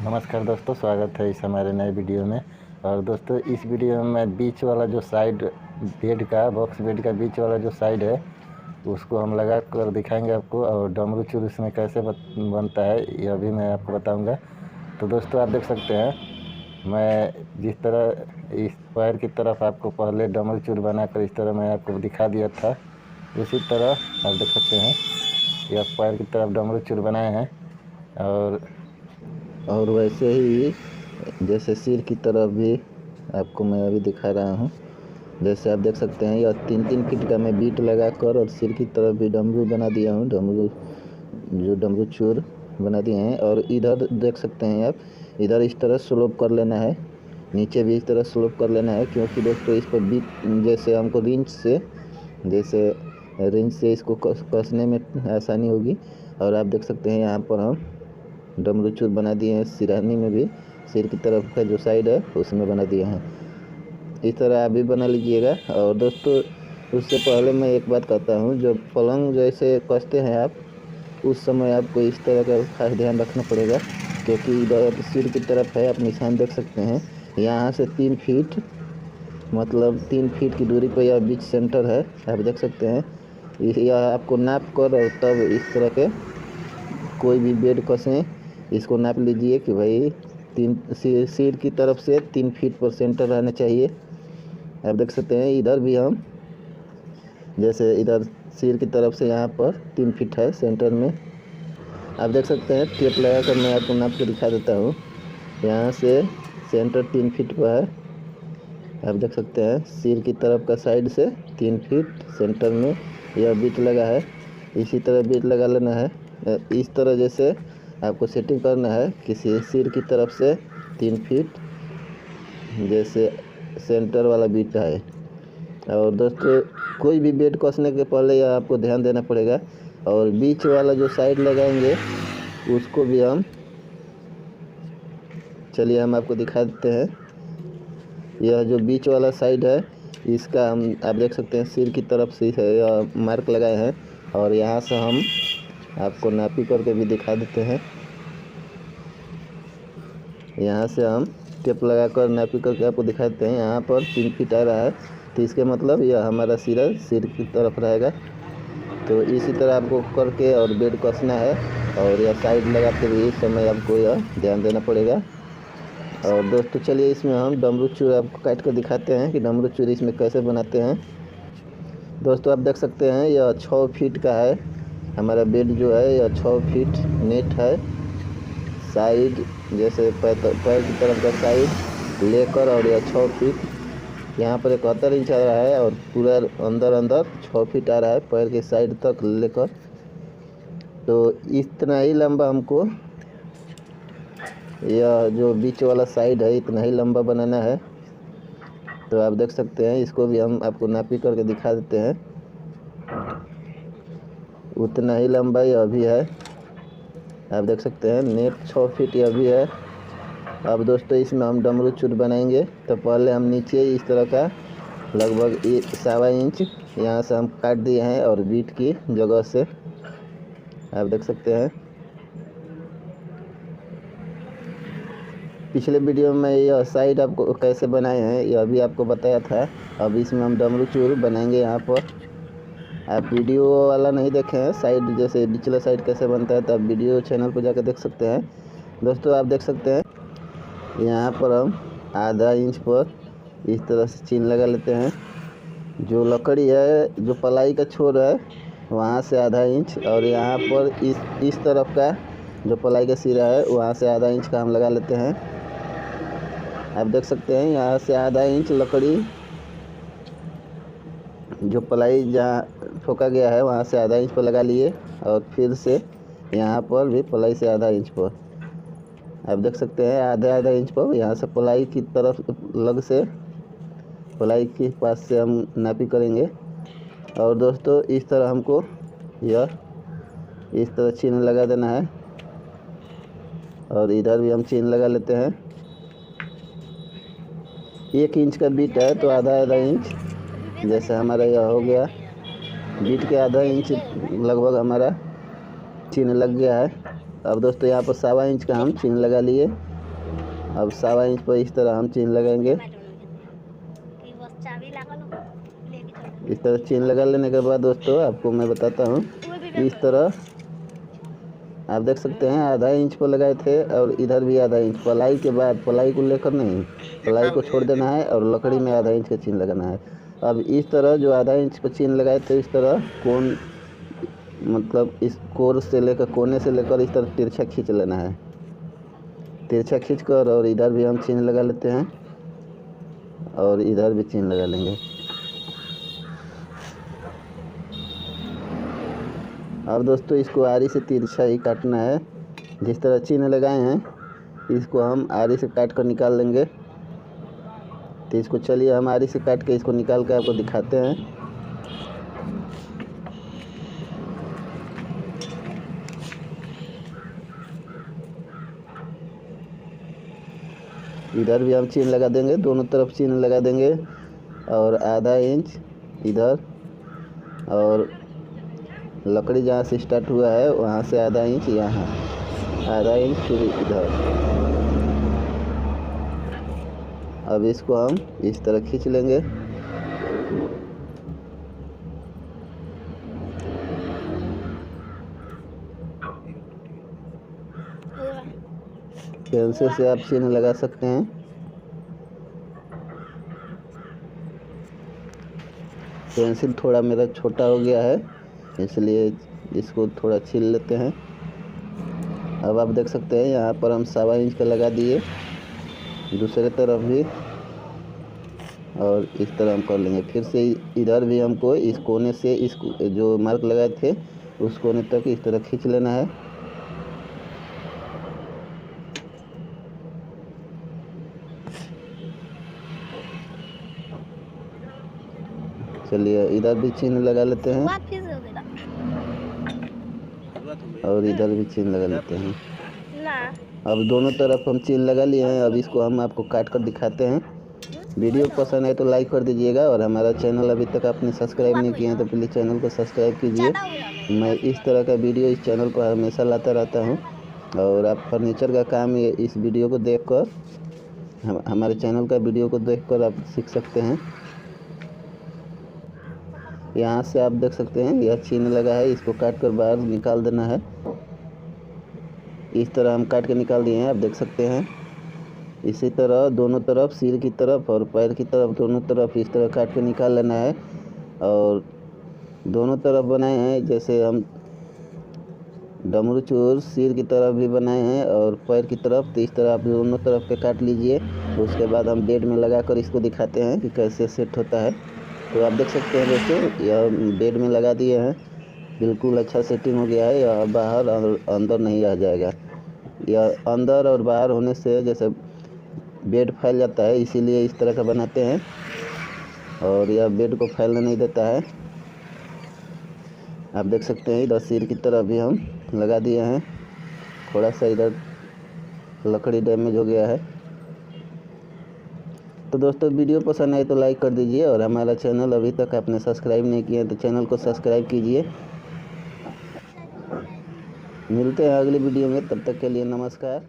नमस्कार दोस्तों, स्वागत है इस हमारे नए वीडियो में। और दोस्तों, इस वीडियो में मैं बीच वाला जो साइड बेड का बॉक्स बेड का बीच वाला जो साइड है उसको हम लगा कर दिखाएंगे आपको, और डमरू चूर इसमें कैसे बनता है यह भी मैं आपको बताऊंगा। तो दोस्तों, आप देख सकते हैं मैं जिस तरह इस पैर की तरफ आपको पहले डमरू चूर बनाकर इस तरह मैं आपको दिखा दिया था, उसी तरह आप देख सकते हैं यह पैर की तरफ डमरू चूर बनाए हैं। और वैसे ही जैसे सिर की तरफ भी आपको मैं अभी दिखा रहा हूँ। जैसे आप देख सकते हैं यह 3-3 फीट का मैं बीट लगाकर और सिर की तरफ भी डमरू बना दिया हूँ। डमरू चूर बना दिए हैं। और इधर देख सकते हैं आप, इधर इस तरह स्लोप कर लेना है, नीचे भी इस तरह स्लोप कर लेना है, क्योंकि दोस्तों इस पर बीट जैसे हमको रिंच से इसको कसने में आसानी होगी। और आप देख सकते हैं यहाँ पर हम डमरू चूर बना दिए हैं। सिरहानी में भी सिर की तरफ का जो साइड है उसमें बना दिए हैं। इस तरह आप भी बना लीजिएगा। और दोस्तों, उससे पहले मैं एक बात कहता हूँ, जब पलंग जैसे कसते हैं आप, उस समय आपको इस तरह का खास ध्यान रखना पड़ेगा, क्योंकि इधर सिर की तरफ है, आप निशान देख सकते हैं, यहाँ से 3 फीट मतलब 3 फीट की दूरी पर यह बीच सेंटर है, आप देख सकते हैं। यह आपको नाप कर और तब इस तरह के कोई भी बेड कसें, इसको नाप लीजिए कि भाई सिर की तरफ से 3 फीट पर सेंटर रहना चाहिए। आप देख सकते हैं इधर भी हम जैसे इधर सिर की तरफ से यहाँ पर 3 फीट है सेंटर में। आप देख सकते हैं टेप लगा कर मैं आपको नाप के दिखा देता हूँ। यहाँ से सेंटर 3 फीट पर है, आप देख सकते हैं। सिर की तरफ का साइड से 3 फीट सेंटर में यह बीट लगा है। इसी तरह बीट लगा लेना है। इस तरह जैसे आपको सेटिंग करना है कि सिर की तरफ से 3 फीट जैसे सेंटर वाला बीट है। और दोस्तों, कोई भी बेड कसने के पहले यह आपको ध्यान देना पड़ेगा। और बीच वाला जो साइड लगाएंगे उसको भी चलिए हम आपको दिखा देते हैं। यह जो बीच वाला साइड है इसका आप देख सकते हैं सिर की तरफ से यह मार्क लगाए हैं। और यहाँ से हम आपको नापी करके भी दिखा देते हैं। यहाँ से हम टेप लगाकर नापी करके आपको दिखा देते हैं। यहाँ पर 3 फीट आ रहा है, तो इसके मतलब यह हमारा सिर की तरफ रहेगा। तो इसी तरह आपको करके और बेड कसना है। और यह साइड लगाते हुए इस समय आपको यह ध्यान देना पड़ेगा। और दोस्तों, चलिए इसमें हम डमरू चूर आपको काट कर दिखाते हैं कि डमरू चूर इसमें कैसे बनाते हैं। दोस्तों, आप देख सकते हैं यह 6 फीट का है हमारा बेड जो है, यह 6 फीट नेट है। साइड जैसे पैर की तरफ का साइड लेकर, और यह 6 फीट यहाँ पर 71 इंच आ रहा है, और पूरा अंदर 6 फीट आ रहा है पैर के साइड तक लेकर। तो इतना ही लंबा हमको यह जो बीच वाला साइड है इतना ही लंबा बनाना है। तो आप देख सकते हैं, इसको भी हम आपको नापी करके दिखा देते हैं। उतना ही लंबा यह भी है, आप देख सकते हैं। नेट 6 फीट यह भी है। अब दोस्तों, इसमें हम डमरू चूर बनाएंगे, तो पहले हम नीचे इस तरह का लगभग 1.25 इंच यहाँ से हम काट दिए हैं, और बीट की जगह से आप देख सकते हैं। पिछले वीडियो में यह साइड आपको कैसे बनाए हैं यह भी आपको बताया था। अब इसमें हम डमरू चूर बनाएंगे। यहाँ पर आप वीडियो वाला नहीं देखे हैं, साइड जैसे पिछला साइड कैसे बनता है, तो आप वीडियो चैनल पर जाकर देख सकते हैं। दोस्तों, आप देख सकते हैं यहाँ पर हम आधा इंच पर इस तरह से चीन लगा लेते हैं। जो लकड़ी है, जो पलाई का छोर है, वहाँ से आधा इंच, और यहाँ पर इस तरफ का जो पलाई का सिरा है वहाँ से आधा इंच का हम लगा लेते हैं। आप देख सकते हैं यहाँ से आधा इंच लकड़ी जो पलाई जहाँ ठोका गया है वहाँ से आधा इंच पर लगा लिए, और फिर से यहाँ पर भी पलाई से आधा इंच पर आप देख सकते हैं आधा इंच पर यहाँ से पलाई की तरफ लग से पलाई के पास से हम नापी करेंगे। और दोस्तों, इस तरह हमको यह इस तरह चीन लगा देना है, और इधर भी हम चीन लगा लेते हैं। 1 इंच का बीट है, तो आधा इंच जैसे हमारा यह हो गया। बीट के आधा इंच लगभग हमारा चीन लग गया है। अब दोस्तों, यहाँ पर 1.25 इंच का हम चीन लगा लिए, अब 1.25 इंच पर इस तरह हम चेन लगाएंगे। इस तरह चेन लगा लेने के बाद दोस्तों आपको मैं बताता हूँ, इस तरह आप देख सकते हैं 1/2 इंच पर लगाए थे और इधर भी 1/2 इंच। पलाई के बाद, पलाई को लेकर नहीं, पलाई को छोड़ देना है और लकड़ी में 1/2 इंच का चेन लगाना है। अब इस तरह जो 1/2 इंच पर चेन लगाए थे, इस तरह कोन, मतलब इस कोर से लेकर, कोने से लेकर इस तरह तिरछा खींच लेना है। तिरछा खींच कर और इधर भी हम चेन लगा लेते हैं और इधर भी चेन लगा लेंगे। अब दोस्तों इसको आरी से तिरछा ही काटना है। जिस तरह चेन लगाए हैं इसको हम आरी से काट कर निकाल लेंगे। तो इसको चलिए हम आरी से काट के इसको निकाल कर आपको दिखाते हैं। इधर भी हम चेन लगा देंगे, दोनों तरफ चेन लगा देंगे और 1/2 इंच इधर, और लकड़ी जहाँ से स्टार्ट हुआ है वहाँ से 1/2 इंच यहाँ, 1/2 इंच फिर इधर। अब इसको हम इस तरह खींच लेंगे। पेंसिल से आप चेन लगा सकते हैं। पेंसिल थोड़ा मेरा छोटा हो गया है, इसलिए इसको थोड़ा छील लेते हैं। अब आप देख सकते हैं यहाँ पर हम 1.25 इंच का लगा दिए, दूसरे तरफ भी, और इस तरह हम कर लेंगे। फिर से इधर भी हमको इस कोने से, इस जो मार्क लगाए थे उस कोने तक इस तरह खींच लेना है। चलिए इधर भी चेन लगा लेते हैं और इधर भी चेन लगा लेते हैं। अब दोनों तरफ हम चेन लगा लिए हैं। अब इसको हम आपको काट कर दिखाते हैं। वीडियो पसंद है तो लाइक कर दीजिएगा, और हमारा चैनल अभी तक आपने सब्सक्राइब नहीं किया है तो प्लीज़ चैनल को सब्सक्राइब कीजिए। मैं इस तरह का वीडियो इस चैनल पर हमेशा लाता रहता हूँ, और आप फर्नीचर का काम ये इस वीडियो को देखकर, हमारे चैनल का वीडियो को देखकर आप सीख सकते हैं। यहाँ से आप देख सकते हैं यह चेन लगा है, इसको काट कर बाहर निकाल देना है। इस तरह हम काट के निकाल दिए हैं, आप देख सकते हैं। इसी तरह दोनों तरफ, सिर की तरफ और पैर की तरफ, दोनों तरफ इस तरह काट के निकाल लेना है। और दोनों तरफ बनाए हैं, जैसे हम डमरू चोर सिर की तरफ भी बनाए हैं और पैर की तरफ, तो इस तरह आप दोनों तरफ के काट लीजिए। उसके बाद हम बेड में लगा कर इसको दिखाते हैं कि कैसे सेट होता है। तो आप देख सकते हैं दोस्तों, यह बेड में लगा दिए हैं, बिल्कुल अच्छा सेटिंग हो गया है। यह बाहर और अंदर नहीं आ जाएगा। यह अंदर और बाहर होने से जैसे बेड फैल जाता है, इसीलिए इस तरह का बनाते हैं, और यह बेड को फैलने नहीं देता है। आप देख सकते हैं इधर सिर की तरफ भी हम लगा दिए हैं। थोड़ा सा इधर लकड़ी डैमेज हो गया है। तो दोस्तों वीडियो पसंद आए तो लाइक कर दीजिए, और हमारा चैनल अभी तक आपने सब्सक्राइब नहीं किया तो चैनल को सब्सक्राइब कीजिए। मिलते हैं अगली वीडियो में, तब तक के लिए नमस्कार।